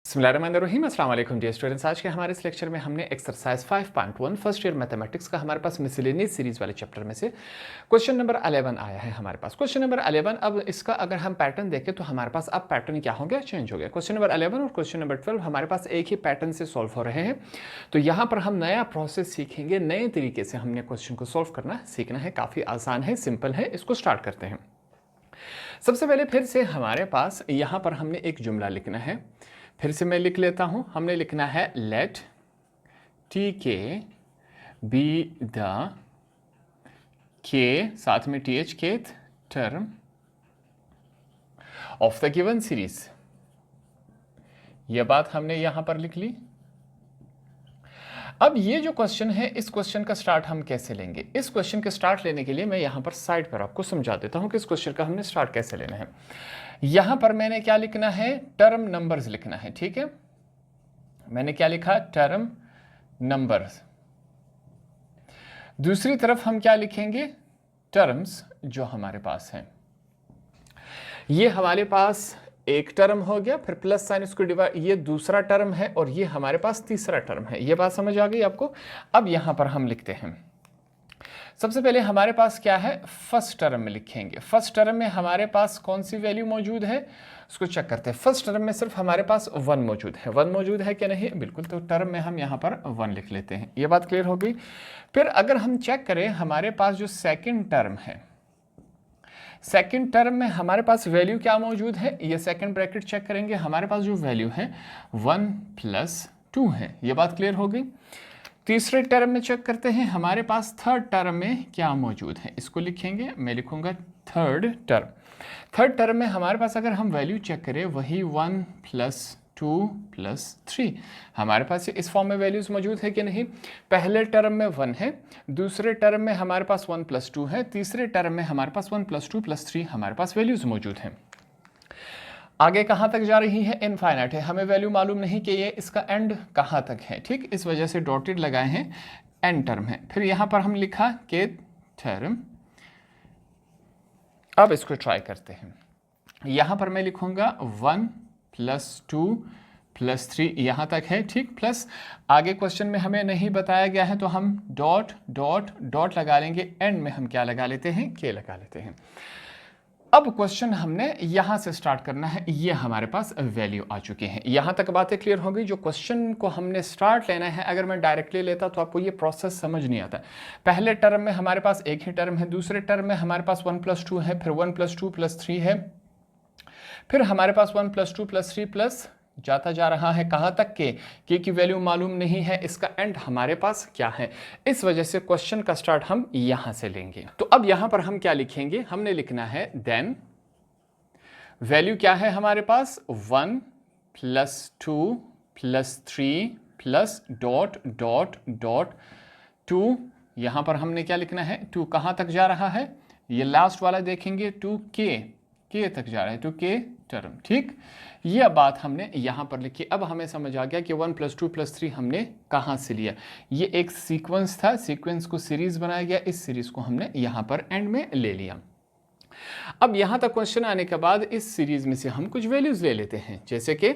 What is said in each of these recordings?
बिस्मिल्लाहिर्रहमानिर्रहीम, अस्सलाम वालेकुम डियर स्टूडेंट्स। आज के हमारे इस लेक्चर में हमने एक्सरसाइज 5.1 फर्स्ट ईयर मैथमेटिक्स का हमारे पास मिसलेनियस सीरीज वाले चैप्टर में से क्वेश्चन नंबर 11 आया है हमारे पास। क्वेश्चन नंबर 11, अब इसका अगर हम पैटर्न देखें तो हमारे पास अब पैटर्न क्या हो गया, चेंज हो गया। क्वेश्चन नंबर 11 और क्वेश्चन नंबर 12 हमारे पास एक ही पैटर्न से सॉल्व हो रहे हैं। तो यहाँ पर हम नया प्रोसेस सीखेंगे, नए तरीके से हमने क्वेश्चन को सॉल्व करना सीखना है। काफ़ी आसान है, सिंपल है। इसको स्टार्ट करते हैं। सबसे पहले फिर से हमारे पास यहाँ पर हमने एक जुमला लिखना है। फिर से मैं लिख लेता हूं। हमने लिखना है लेट टी के बी द के साथ में T H kth term of the given series. यह बात हमने यहां पर लिख ली। अब ये जो क्वेश्चन है, इस क्वेश्चन का स्टार्ट हम कैसे लेंगे? इस क्वेश्चन के स्टार्ट लेने के लिए मैं यहां पर साइड पर आपको समझा देता हूं कि इस क्वेश्चन का हमने स्टार्ट कैसे लेना है। यहां पर मैंने क्या लिखना है, टर्म नंबर्स लिखना है। ठीक है, मैंने क्या लिखा, टर्म नंबर्स। दूसरी तरफ हम क्या लिखेंगे, टर्म्स जो हमारे पास हैं। ये हमारे पास एक टर्म हो गया, फिर प्लस साइन इसको डिवाइड, ये दूसरा टर्म है और ये हमारे पास तीसरा टर्म है। ये बात समझ आ गई आपको? अब यहां पर हम लिखते हैं। सबसे पहले हमारे पास क्या है, फर्स्ट टर्म में लिखेंगे। फर्स्ट टर्म में हमारे पास कौन सी वैल्यू मौजूद है, उसको चेक करते हैं। फर्स्ट टर्म में सिर्फ हमारे पास 1 मौजूद है। 1 मौजूद है कि नहीं? बिल्कुल। तो टर्म में हम यहाँ पर 1 लिख लेते हैं। ये बात क्लियर हो गई। फिर अगर हम चेक करें, हमारे पास जो सेकेंड टर्म है, सेकेंड टर्म में हमारे पास वैल्यू क्या मौजूद है, ये सेकेंड ब्रैकेट चेक करेंगे। हमारे पास जो वैल्यू है 1 + 2 है। ये बात क्लियर हो गई। तीसरे टर्म में चेक करते हैं, हमारे पास थर्ड टर्म में क्या मौजूद है, इसको लिखेंगे। मैं लिखूंगा थर्ड टर्म। थर्ड टर्म में हमारे पास अगर हम वैल्यू चेक करें, वही 1 + 2 + 3, हमारे पास इस फॉर्म में वैल्यूज मौजूद है कि नहीं? पहले टर्म में 1 है, दूसरे टर्म में हमारे पास 1 + 2 है, तीसरे टर्म में हमारे पास 1 + 2 + 3 हमारे पास वैल्यूज मौजूद हैं। आगे कहां तक जा रही है, इनफाइनाइट है। हमें वैल्यू मालूम नहीं कि ये इसका एंड कहां तक है। ठीक, इस वजह से डॉटेड लगाए हैं, एंड टर्म है। फिर यहां पर हम लिखा के टर्म। अब इसको ट्राई करते हैं। यहां पर मैं लिखूंगा 1 + 2 + 3, यहां तक है। ठीक, प्लस आगे क्वेश्चन में हमें नहीं बताया गया है तो हम डॉट डॉट डॉट लगा लेंगे। एंड में हम क्या लगा लेते हैं, के लगा लेते हैं। अब क्वेश्चन हमने यहां से स्टार्ट करना है। ये हमारे पास वैल्यू आ चुकी है। यहां तक बातें क्लियर हो गई। जो क्वेश्चन को हमने स्टार्ट लेना है, अगर मैं डायरेक्टली लेता तो आपको ये प्रोसेस समझ नहीं आता। पहले टर्म में हमारे पास एक ही टर्म है, दूसरे टर्म में हमारे पास 1 + 2 है, फिर 1 + 2 + 3 है, फिर हमारे पास 1 + 2 + 3 प्लस जाता जा रहा है कहां तक के की वैल्यू मालूम नहीं है, इसका एंड हमारे पास क्या है। इस वजह से क्वेश्चन का स्टार्ट हम यहां से लेंगे। तो अब यहां पर हम क्या लिखेंगे, हमने लिखना है देन वैल्यू क्या है हमारे पास, 1 + 2 + 3 प्लस डॉट डॉट डॉट 2। यहां पर हमने क्या लिखना है, 2 कहां तक जा रहा है, ये लास्ट वाला देखेंगे, 2 के तक जा रहा है, 2 के टर्म। ठीक, यह बात हमने यहां पर लिखी। अब हमें समझ आ गया कि 1 + 2 + 3 हमने कहां से लिया। ये एक सीक्वेंस था, सीक्वेंस को सीरीज बनाया गया, इस सीरीज को हमने यहां पर एंड में ले लिया। अब यहां तक क्वेश्चन आने के बाद इस सीरीज में से हम कुछ वैल्यूज ले लेते हैं। जैसे कि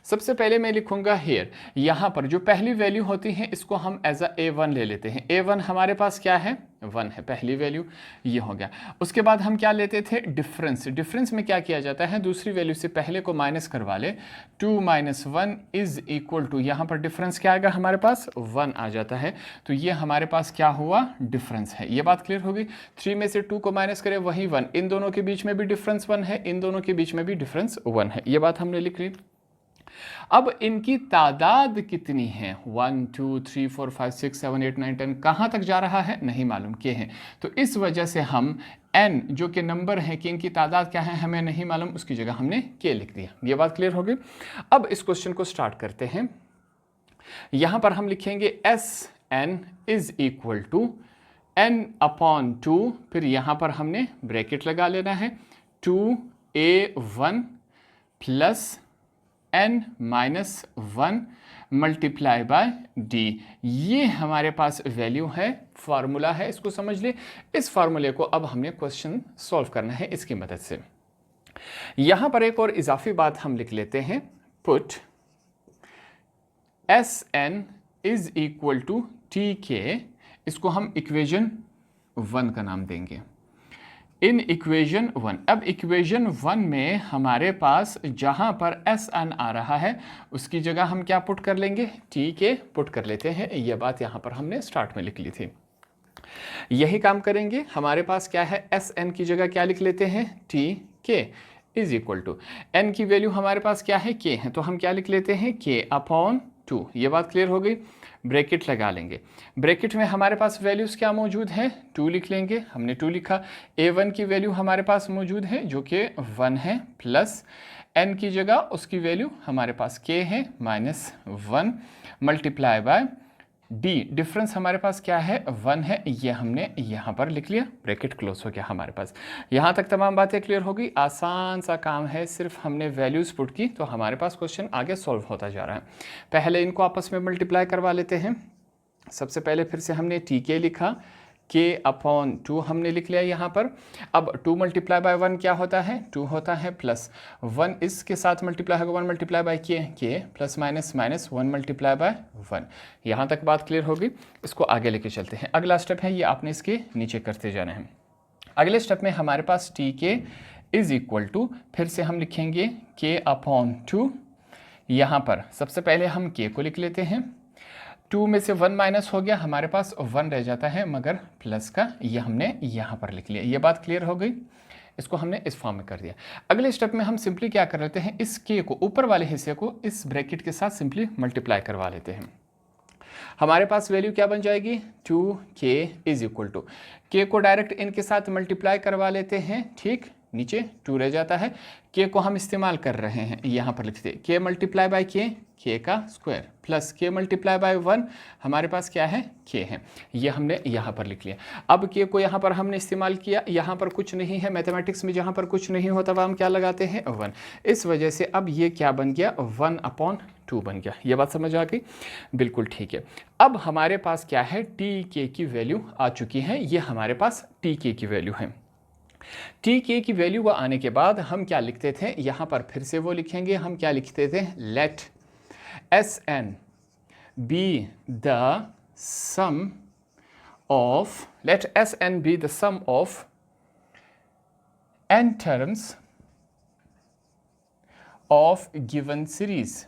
सबसे पहले मैं लिखूंगा हेयर, यहां पर जो पहली वैल्यू होती है इसको हम एज A1 ले लेते हैं। A1 हमारे पास क्या है, 1 है, पहली वैल्यू ये हो गया। उसके बाद हम क्या लेते थे, डिफरेंस। डिफरेंस में क्या किया जाता है, दूसरी वैल्यू से पहले को माइनस करवा ले। 2 - 1 = यहां पर डिफरेंस क्या आएगा, हमारे पास 1 आ जाता है। तो ये हमारे पास क्या हुआ, डिफरेंस है। ये बात क्लियर हो गई। 3 में से 2 को माइनस करें, वही 1। इन दोनों के बीच में भी डिफरेंस 1 है, इन दोनों के बीच में भी डिफरेंस 1 है। ये बात हमने लिख ली। अब इनकी तादाद कितनी है, 1 2 3 4 5 6 7 8 9 10, कहां तक जा रहा है नहीं मालूम, के हैं। तो इस वजह से हम n जो कि नंबर है कि इनकी तादाद क्या है हमें नहीं मालूम, उसकी जगह हमने के लिख दिया। ये बात क्लियर हो गई। अब इस क्वेश्चन को स्टार्ट करते हैं। यहां पर हम लिखेंगे Sn = n/2, फिर यहां पर हमने ब्रैकेट लगा लेना है, 2a1 + n - 1 × d। ये हमारे पास वैल्यू है, फार्मूला है, इसको समझ ले। इस फार्मूले को अब हमने क्वेश्चन सॉल्व करना है इसकी मदद से। यहां पर एक और इजाफी बात हम लिख लेते हैं, put S n is equal to T k, इसको हम इक्वेशन 1 का नाम देंगे। इन इक्वेशन 1, अब इक्वेशन 1 में हमारे पास जहाँ पर एस एन आ रहा है उसकी जगह हम क्या पुट कर लेंगे, टी के पुट कर लेते हैं। यह बात यहाँ पर हमने स्टार्ट में लिख ली थी, यही काम करेंगे। हमारे पास क्या है, एस एन की जगह क्या लिख लेते हैं, टी के इज इक्वल टू एन की वैल्यू हमारे पास क्या है, के है, तो हम क्या लिख लेते हैं, के अपॉन 2। ये बात क्लियर हो गई। ब्रैकेट लगा लेंगे, ब्रैकेट में हमारे पास वैल्यूज़ क्या मौजूद है, 2 लिख लेंगे, हमने 2 लिखा। a1 की वैल्यू हमारे पास मौजूद है जो कि 1 है, प्लस n की जगह उसकी वैल्यू हमारे पास k है -1 मल्टीप्लाई बाय d, डिफरेंस हमारे पास क्या है, 1 है, ये हमने यहाँ पर लिख लिया, ब्रैकेट क्लोज हो गया हमारे पास। यहाँ तक तमाम बातें क्लियर हो गई। आसान सा काम है, सिर्फ हमने वैल्यूज़ पुट की तो हमारे पास क्वेश्चन आगे सॉल्व होता जा रहा है। पहले इनको आपस में मल्टीप्लाई करवा लेते हैं। सबसे पहले फिर से हमने टी के लिखा, के अपॉन 2 हमने लिख लिया यहाँ पर। अब 2 मल्टीप्लाई बाय 1 क्या होता है, 2 होता है, प्लस 1 इसके साथ मल्टीप्लाई होगा, 1 मल्टीप्लाई बाय के प्लस माइनस 1 मल्टीप्लाई बाय 1। यहाँ तक बात क्लियर होगी। इसको आगे लेके चलते हैं। अगला स्टेप है ये आपने इसके नीचे करते जाना है। अगले स्टेप में हमारे पास टी के इज इक्वल टू, फिर से हम लिखेंगे के अपॉन 2। यहाँ पर सबसे पहले हम के को लिख लेते हैं, 2 में से 1 माइनस हो गया, हमारे पास 1 रह जाता है, मगर प्लस का ये हमने यहाँ पर लिख लिया। ये बात क्लियर हो गई। इसको हमने इस फॉर्म में कर दिया। अगले स्टेप में हम सिंपली क्या कर लेते हैं, इस के को, ऊपर वाले हिस्से को इस ब्रैकेट के साथ सिंपली मल्टीप्लाई करवा लेते हैं। हमारे पास वैल्यू क्या बन जाएगी, 2k इज इक्वल टू, के को डायरेक्ट इनके साथ मल्टीप्लाई करवा लेते हैं, ठीक, नीचे 2 रह जाता है। के को हम इस्तेमाल कर रहे हैं, यहाँ पर लिखते के मल्टीप्लाई बाय के का स्क्वायर प्लस के मल्टीप्लाई बाय 1, हमारे पास क्या है, के है, ये हमने यहाँ पर लिख लिया। अब के को यहाँ पर हमने इस्तेमाल किया, यहाँ पर कुछ नहीं है, मैथमेटिक्स में जहाँ पर कुछ नहीं होता वह हम क्या लगाते हैं, 1। इस वजह से अब ये क्या बन गया, 1/2 बन गया। ये बात समझ आ गई, बिल्कुल ठीक है। अब हमारे पास क्या है, टी के की वैल्यू आ चुकी है, ये हमारे पास टी के की वैल्यू है। टी के की वैल्यू आने के बाद हम क्या लिखते थे, यहाँ पर फिर से वो लिखेंगे, हम क्या लिखते थे, let S n be the sum of, let S n be the sum of n terms of given series.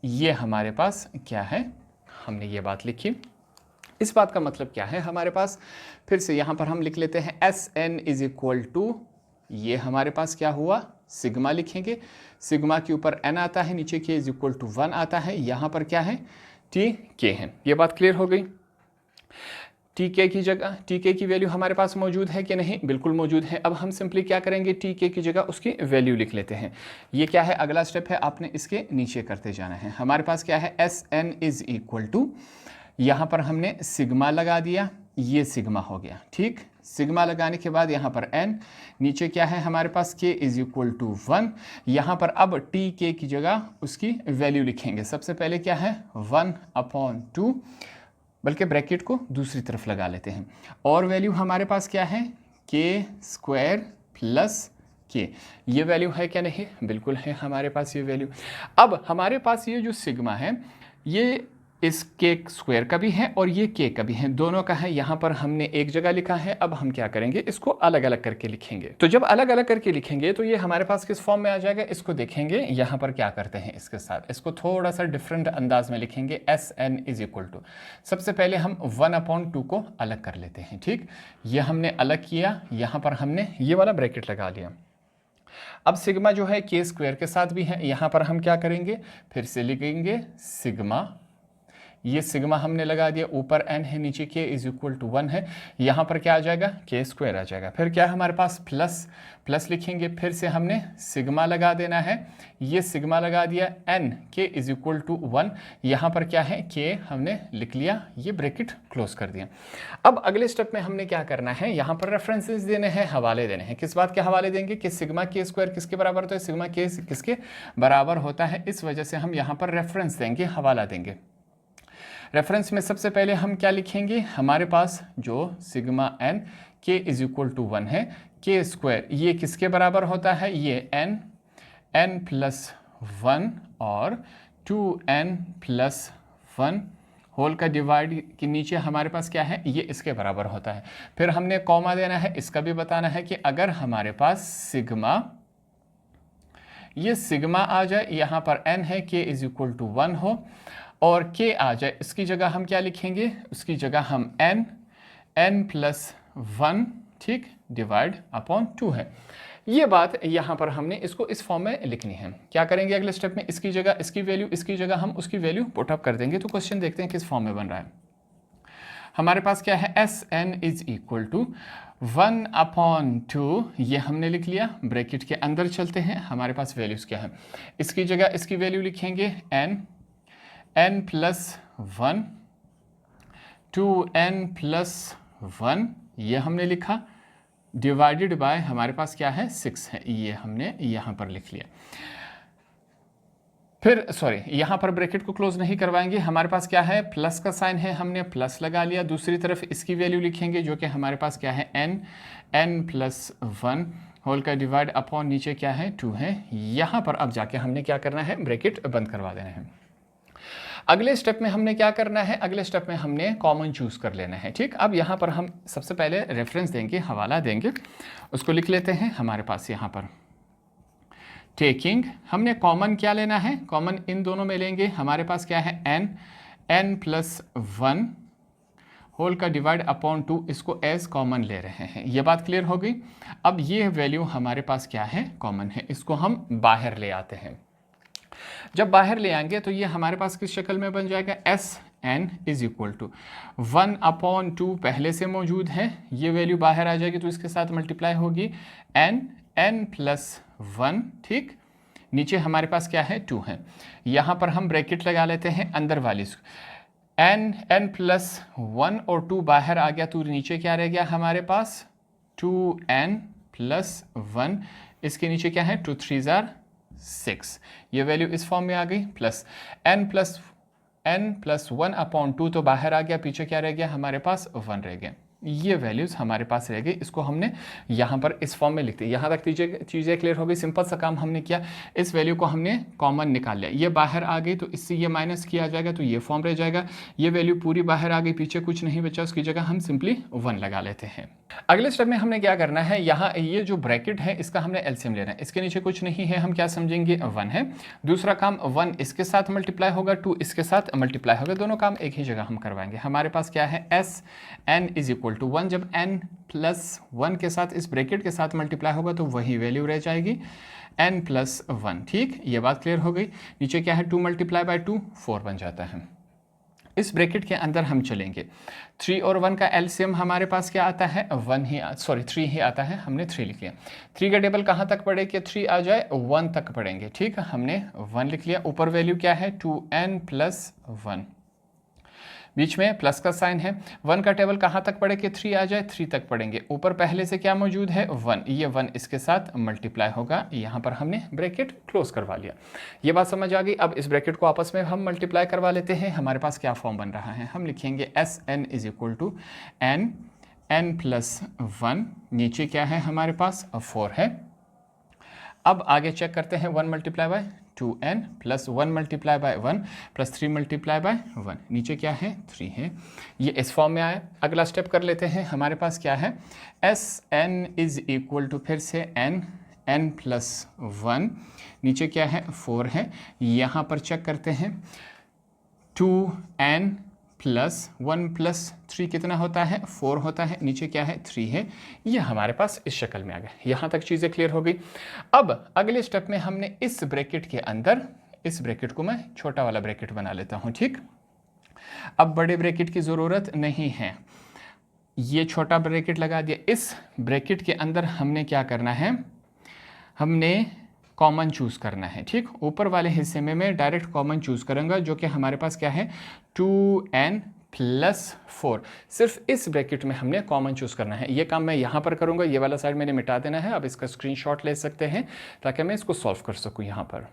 ये हमारे पास क्या है, हमने ये बात लिखी। इस बात का मतलब क्या है हमारे पास, फिर से यहाँ पर हम लिख लेते हैं S n is equal to, ये हमारे पास क्या हुआ, सिग्मा लिखेंगे, सिग्मा के ऊपर एन आता है, नीचे के इज इक्वल टू 1 आता है, यहाँ पर क्या है, टी के है। ये बात क्लियर हो गई। टी के की जगह टी के की वैल्यू हमारे पास मौजूद है कि नहीं, बिल्कुल मौजूद है। अब हम सिंपली क्या करेंगे, टी के की जगह उसकी वैल्यू लिख लेते हैं। ये क्या है, अगला स्टेप है, आपने इसके नीचे करते जाना है। हमारे पास क्या है, S n is equal to, यहाँ पर हमने सिग्मा लगा दिया, ये सिग्मा हो गया, ठीक, सिग्मा लगाने के बाद यहाँ पर n, नीचे क्या है हमारे पास, k इज इक्वल टू 1। यहाँ पर अब टी के की जगह उसकी वैल्यू लिखेंगे। सबसे पहले क्या है, 1/2, बल्कि ब्रैकेट को दूसरी तरफ लगा लेते हैं, और वैल्यू हमारे पास क्या है, के स्क्वायर प्लस के। ये वैल्यू है क्या, नहीं, बिल्कुल है हमारे पास ये वैल्यू। अब हमारे पास ये जो सिग्मा है, ये इस के स्क्वायर का भी है और ये के का भी है, दोनों का है। यहाँ पर हमने एक जगह लिखा है, अब हम क्या करेंगे, इसको अलग अलग करके लिखेंगे। तो जब अलग अलग करके लिखेंगे तो ये हमारे पास किस फॉर्म में आ जाएगा, इसको देखेंगे। यहाँ पर क्या करते हैं, इसके साथ इसको थोड़ा सा डिफरेंट अंदाज में लिखेंगे, S n is equal to, सबसे पहले हम 1/2 को अलग कर लेते हैं, ठीक, ये हमने अलग किया, यहाँ पर हमने ये वाला ब्रैकेट लगा लिया। अब सिग्मा जो है के स्क्वायर के साथ भी है, यहाँ पर हम क्या करेंगे, फिर से लिखेंगे सिग्मा, ये सिग्मा हमने लगा दिया, ऊपर n है, नीचे k इज इक्वल टू 1 है, यहाँ पर क्या आ जाएगा, के स्क्वायर आ जाएगा। फिर क्या है हमारे पास, प्लस, प्लस लिखेंगे, फिर से हमने सिग्मा लगा देना है, ये सिग्मा लगा दिया, n k is equal to 1, यहाँ पर क्या है, k हमने लिख लिया, ये ब्रैकेट क्लोज कर दिया। अब अगले स्टेप में हमने क्या करना है, यहाँ पर रेफरेंसेस देने हैं, हवाले देने हैं। किस बात के हवाले देंगे, कि सिग्मा के स्क्वायर किसके बराबर होता है, सिग्मा के किसके बराबर होता है, इस वजह से हम यहाँ पर रेफरेंस देंगे, हवाला देंगे। रेफरेंस में सबसे पहले हम क्या लिखेंगे, हमारे पास जो सिग्मा एन के इज इक्वल टू 1 है, के स्क्वायर ये किसके बराबर होता है, ये n प्लस 1 और 2n प्लस 1 होल का डिवाइड के नीचे हमारे पास क्या है, ये इसके बराबर होता है। फिर हमने कॉमा देना है, इसका भी बताना है कि अगर हमारे पास सिग्मा, ये सिग्मा आ जाए, यहाँ पर n है, k इज इक्वल टू 1 हो और k आ जाए, इसकी जगह हम क्या लिखेंगे, उसकी जगह हम n प्लस 1, ठीक, डिवाइड अपॉन 2 है। ये बात यहाँ पर हमने इसको इस फॉर्म में लिखनी है। क्या करेंगे अगले स्टेप में, इसकी जगह इसकी वैल्यू, इसकी जगह हम उसकी वैल्यू पुट अप कर देंगे। तो क्वेश्चन देखते हैं किस फॉर्म में बन रहा है। हमारे पास क्या है, Sn इज इक्वल टू 1/2, ये हमने लिख लिया। ब्रैकेट के अंदर चलते हैं, हमारे पास वैल्यूज क्या है, इसकी जगह इसकी वैल्यू लिखेंगे n प्लस 1, 2n प्लस 1, ये हमने लिखा, डिवाइडेड बाय हमारे पास क्या है 6 है, ये हमने यहाँ पर लिख लिया। फिर सॉरी, यहाँ पर ब्रैकेट को क्लोज नहीं करवाएंगे, हमारे पास क्या है प्लस का साइन है, हमने प्लस लगा लिया। दूसरी तरफ इसकी वैल्यू लिखेंगे जो कि हमारे पास क्या है n प्लस 1 होल का डिवाइड अपॉन नीचे क्या है 2 है। यहाँ पर अब जाके हमने क्या करना है, ब्रैकेट बंद करवा देना है। अगले स्टेप में हमने क्या करना है, अगले स्टेप में हमने कॉमन चूज कर लेना है, ठीक। अब यहाँ पर हम सबसे पहले रेफरेंस देंगे, हवाला देंगे, उसको लिख लेते हैं। हमारे पास यहाँ पर टेकिंग, हमने कॉमन क्या लेना है, कॉमन इन दोनों में लेंगे। हमारे पास क्या है n प्लस 1 होल का डिवाइड अपॉन 2, इसको एज कॉमन ले रहे हैं। ये बात क्लियर हो गई। अब ये वैल्यू हमारे पास क्या है, कॉमन है, इसको हम बाहर ले आते हैं। जब बाहर ले आएंगे तो ये हमारे पास किस शक्ल में बन जाएगा, Sn इज इक्वल टू 1/2 पहले से मौजूद है, ये वैल्यू बाहर आ जाएगी तो इसके साथ मल्टीप्लाई होगी n प्लस 1, ठीक। नीचे हमारे पास क्या है 2 है, यहाँ पर हम ब्रैकेट लगा लेते हैं अंदर वाली, n प्लस 1 और 2 बाहर आ गया तो नीचे क्या रह गया हमारे पास 2n प्लस 1, इसके नीचे क्या है 2 3 ज़ार 6, ये वैल्यू इस फॉर्म में आ गई। प्लस n प्लस 1/2 तो बाहर आ गया, पीछे क्या रह गया हमारे पास 1 रह गया, ये वैल्यूज हमारे पास रह गई। इसको हमने यहाँ पर इस फॉर्म में लिख दी। यहाँ तक चीज़ें क्लियर हो गई। सिंपल सा काम हमने किया, इस वैल्यू को हमने कॉमन निकाल लिया, ये बाहर आ गई तो इससे ये माइनस किया जाएगा तो ये फॉर्म रह जाएगा। ये वैल्यू पूरी बाहर आ गई, पीछे कुछ नहीं बचा, उसकी जगह हम सिंपली 1 लगा लेते हैं। अगले स्टेप में हमने क्या करना है, यहाँ ये जो ब्रैकेट है इसका हमने एलसीएम लेना है। इसके नीचे कुछ नहीं है, हम क्या समझेंगे 1 है। दूसरा काम 1 इसके साथ मल्टीप्लाई होगा, 2 इसके साथ मल्टीप्लाई होगा, दोनों काम एक ही जगह हम करवाएंगे। हमारे पास क्या है Sn इज इक्वल टू 1, जब n प्लस 1 के साथ इस ब्रैकेट के साथ मल्टीप्लाई होगा तो वही वैल्यू रह जाएगी n प्लस 1, ठीक। ये बात क्लियर हो गई। नीचे क्या है 2 मल्टीप्लाई बाय 2 4 बन जाता है। इस ब्रैकेट के अंदर हम चलेंगे, 3 और 1 का एलसीएम हमारे पास क्या आता है 3 ही आता है, हमने 3 लिख लिया। 3 का टेबल कहाँ तक पढ़े कि 3 आ जाए 1 तक पढ़ेंगे, ठीक। हमने 1 लिख लिया। ऊपर वैल्यू क्या है 2n प्लस 1, बीच में प्लस का साइन है। 1 का टेबल कहाँ तक पढ़े कि 3 आ जाए 3 तक पढ़ेंगे। ऊपर पहले से क्या मौजूद है 1, ये 1 इसके साथ मल्टीप्लाई होगा। यहाँ पर हमने ब्रैकेट क्लोज करवा लिया। ये बात समझ आ गई। अब इस ब्रैकेट को आपस में हम मल्टीप्लाई करवा लेते हैं। हमारे पास क्या फॉर्म बन रहा है, हम लिखेंगे Sn is equal to n plus 1, नीचे क्या है हमारे पास 4 है। अब आगे चेक करते हैं 1 multiply by 2n plus 1 multiply by 1 plus 3 multiply by 1, नीचे क्या है 3 है। ये इस फॉर्म में आया। अगला स्टेप कर लेते हैं। हमारे पास क्या है Sn इज इक्वल टू फिर से n प्लस 1, नीचे क्या है 4 है। यहाँ पर चेक करते हैं 2n प्लस 1 प्लस 3 कितना होता है 4 होता है, नीचे क्या है 3 है। ये हमारे पास इस शक्ल में आ गया। यहाँ तक चीज़ें क्लियर हो गई। अब अगले स्टेप में हमने इस ब्रैकेट के अंदर, इस ब्रैकेट को मैं छोटा वाला ब्रैकेट बना लेता हूँ, ठीक। अब बड़े ब्रैकेट की ज़रूरत नहीं है, ये छोटा ब्रैकेट लगा दिया। इस ब्रैकेट के अंदर हमने क्या करना है, हमने कॉमन चूज करना है, ठीक। ऊपर वाले हिस्से में मैं डायरेक्ट कॉमन चूज करूंगा, जो कि हमारे पास क्या है 2n प्लस 4। सिर्फ इस ब्रैकेट में हमने कॉमन चूज करना है। ये काम मैं यहाँ पर करूंगा, ये वाला साइड मैंने मिटा देना है। अब इसका स्क्रीनशॉट ले सकते हैं ताकि मैं इसको सॉल्व कर सकूँ यहाँ पर।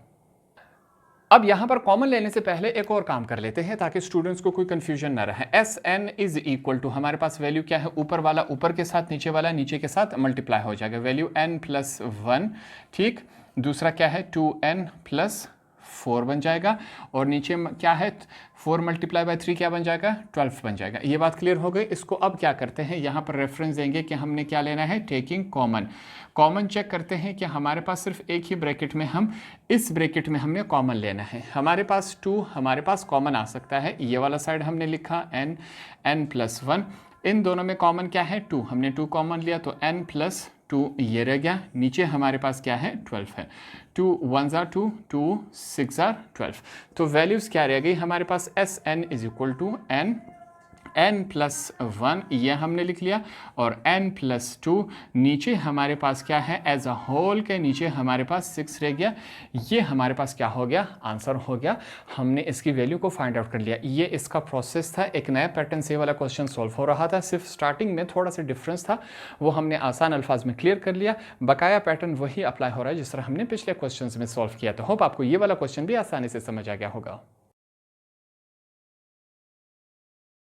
अब यहाँ पर कॉमन लेने से पहले एक और काम कर लेते हैं ताकि स्टूडेंट्स को कोई कंफ्यूजन ना रहे। Sn इज इक्वल टू हमारे पास वैल्यू क्या है, ऊपर वाला ऊपर के साथ, नीचे वाला नीचे के साथ मल्टीप्लाई हो जाएगा, वैल्यू n प्लस 1, ठीक। दूसरा क्या है 2n प्लस 4 बन जाएगा, और नीचे क्या है 4 मल्टीप्लाई बाई 3 क्या बन जाएगा 12 बन जाएगा। ये बात क्लियर हो गई। इसको अब क्या करते हैं, यहाँ पर रेफरेंस देंगे कि हमने क्या लेना है, टेकिंग कॉमन। कॉमन चेक करते हैं कि हमारे पास सिर्फ एक ही ब्रैकेट में, हम इस ब्रैकेट में हमने कॉमन लेना है। हमारे पास 2 हमारे पास कॉमन आ सकता है, ये वाला साइड हमने लिखा n+1, इन दोनों में कॉमन क्या है 2, हमने 2 कॉमन लिया तो n+2 ये रह गया। नीचे हमारे पास क्या है 12 है, 2 1 ज़ा 2, 2 6 ज़ा 12। तो वैल्यूज़ क्या रह गई हमारे पास, Sn = n+1 ये हमने लिख लिया, और n+2 नीचे हमारे पास क्या है, एज अ होल के नीचे हमारे पास 6 रह गया। ये हमारे पास क्या हो गया, आंसर हो गया। हमने इसकी वैल्यू को फाइंड आउट कर लिया। ये इसका प्रोसेस था। एक नया पैटर्न से वाला क्वेश्चन सॉल्व हो रहा था, सिर्फ स्टार्टिंग में थोड़ा सा डिफरेंस था, वो हमने आसान अल्फाज में क्लियर कर लिया। बकाया पैटर्न वही अप्लाई हो रहा है जिस तरह हमने पिछले क्वेश्चन में सॉल्व किया था। होप आपको ये वाला क्वेश्चन भी आसानी से समझ आ गया होगा।